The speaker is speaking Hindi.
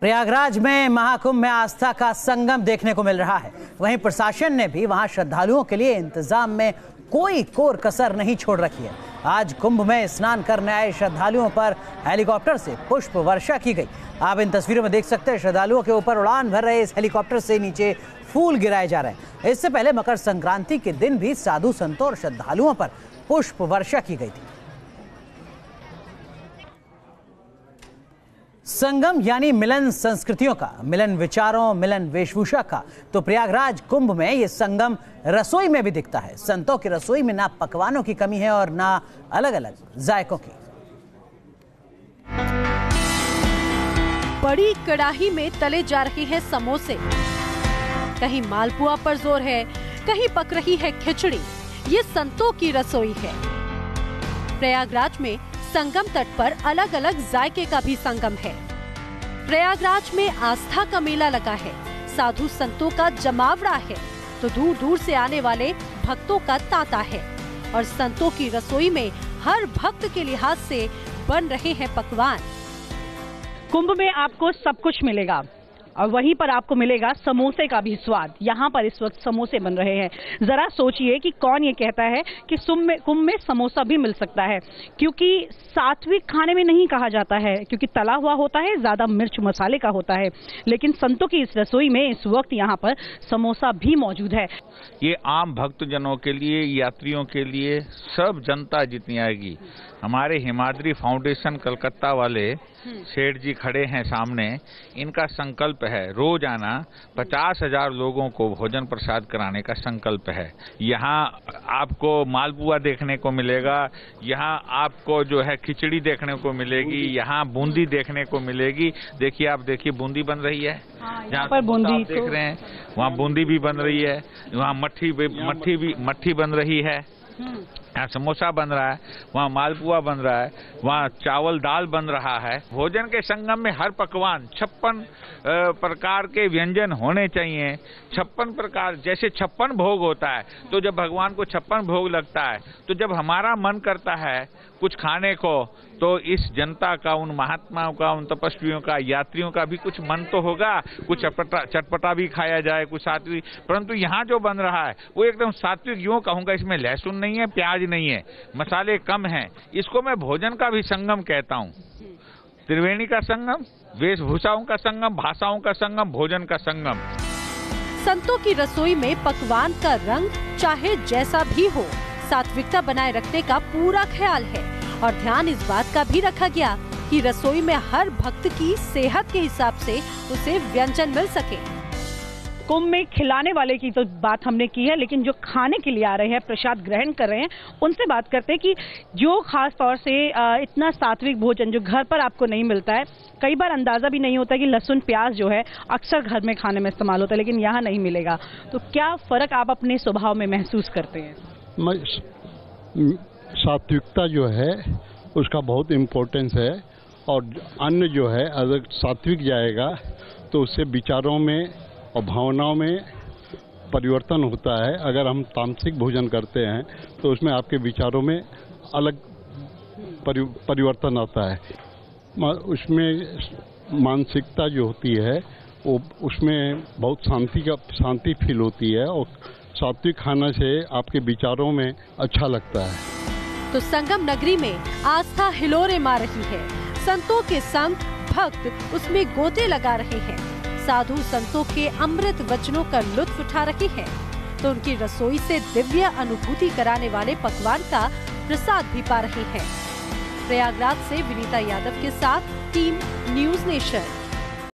प्रयागराज में महाकुंभ में आस्था का संगम देखने को मिल रहा है। वहीं प्रशासन ने भी वहां श्रद्धालुओं के लिए इंतजाम में कोई कोर कसर नहीं छोड़ रखी है। आज कुंभ में स्नान करने आए श्रद्धालुओं पर हेलीकॉप्टर से पुष्प वर्षा की गई। आप इन तस्वीरों में देख सकते हैं, श्रद्धालुओं के ऊपर उड़ान भर रहे इस हेलीकॉप्टर से नीचे फूल गिराए जा रहे हैं। इससे पहले मकर संक्रांति के दिन भी साधु संतों और श्रद्धालुओं पर पुष्प वर्षा की गई थी। संगम यानी मिलन संस्कृतियों का, मिलन विचारों, मिलन वेशभूषा का। तो प्रयागराज कुंभ में ये संगम रसोई में भी दिखता है। संतों की रसोई में ना पकवानों की कमी है और ना अलग अलग जायकों की। बड़ी कड़ाही में तले जा रहे हैं समोसे, कहीं मालपुआ पर जोर है, कहीं पक रही है खिचड़ी। ये संतों की रसोई है। प्रयागराज में संगम तट पर अलग अलग जायके का भी संगम है। प्रयागराज में आस्था का मेला लगा है, साधु संतों का जमावड़ा है, तो दूर दूर से आने वाले भक्तों का तांता है। और संतों की रसोई में हर भक्त के लिहाज से बन रहे हैं पकवान। कुंभ में आपको सब कुछ मिलेगा और वहीं पर आपको मिलेगा समोसे का भी स्वाद। यहाँ पर इस वक्त समोसे बन रहे हैं। जरा सोचिए कि कौन ये कहता है कि कुंभ में समोसा भी मिल सकता है, क्योंकि सात्विक खाने में नहीं कहा जाता है, क्योंकि तला हुआ होता है, ज्यादा मिर्च मसाले का होता है। लेकिन संतों की इस रसोई में इस वक्त यहाँ पर समोसा भी मौजूद है। ये आम भक्तजनों के लिए, यात्रियों के लिए, सब जनता जितनी आएगी। हमारे हिमाद्री फाउंडेशन कलकत्ता वाले सेठ जी खड़े हैं सामने, इनका संकल्प है रोज आना 50,000 लोगों को भोजन प्रसाद कराने का संकल्प है। यहाँ आपको मालपुआ देखने को मिलेगा, यहाँ आपको जो है खिचड़ी देखने को मिलेगी, यहाँ बूंदी देखने को मिलेगी। देखिए, आप देखिए बूंदी बन रही है, जहाँ पर बूंदी देख रहे हैं वहाँ बूंदी भी बन रही है, वहाँ मट्ठी बन रही है, यहाँ समोसा बन रहा है, वहाँ मालपुआ बन रहा है, वहाँ चावल दाल बन रहा है। भोजन के संगम में हर पकवान 56 प्रकार के व्यंजन होने चाहिए। 56 प्रकार, जैसे 56 भोग होता है, तो जब भगवान को 56 भोग लगता है, तो जब हमारा मन करता है कुछ खाने को, तो इस जनता का, उन महात्माओं का, उन तपस्वियों का, यात्रियों का भी कुछ मन तो होगा, कुछ चटपटा भी खाया जाए, कुछ सात्विक। परंतु यहाँ जो बन रहा है वो एकदम सात्विक, यूँ कहूँगा। इसमें लहसुन नहीं है, प्याज नहीं है, मसाले कम हैं। इसको मैं भोजन का भी संगम कहता हूँ। त्रिवेणी का संगम, वेशभूषाओं का संगम, भाषाओं का संगम, भोजन का संगम। संतों की रसोई में पकवान का रंग चाहे जैसा भी हो, सात्विकता बनाए रखने का पूरा ख्याल है। और ध्यान इस बात का भी रखा गया कि रसोई में हर भक्त की सेहत के हिसाब से उसे व्यंजन मिल सके। कुंभ में खिलाने वाले की तो बात हमने की है, लेकिन जो खाने के लिए आ रहे हैं, प्रसाद ग्रहण कर रहे हैं, उनसे बात करते हैं कि जो खास तौर से इतना सात्विक भोजन जो घर पर आपको नहीं मिलता है, कई बार अंदाजा भी नहीं होता कि लहसुन प्याज जो है अक्सर घर में खाने में इस्तेमाल होता है, लेकिन यहाँ नहीं मिलेगा। तो क्या फर्क आप अपने स्वभाव में महसूस करते हैं? सात्विकता जो है उसका बहुत इम्पोर्टेंस है, और अन्न जो है अगर सात्विक जाएगा तो उससे विचारों में और भावनाओं में परिवर्तन होता है। अगर हम तामसिक भोजन करते हैं तो उसमें आपके विचारों में अलग परिवर्तन आता है। उसमें मानसिकता जो होती है वो, उसमें बहुत शांति फील होती है, और सात्विक खाना से आपके विचारों में अच्छा लगता है। तो संगम नगरी में आस्था हिलोरे मार रही है। संतों के संग भक्त उसमें गोते लगा रहे हैं। साधु संतों के अमृत वचनों का लुत्फ उठा रहे हैं, तो उनकी रसोई से दिव्य अनुभूति कराने वाले पकवान का प्रसाद भी पा रहे हैं। प्रयागराज से विनीता यादव के साथ टीम न्यूज़ नेशन।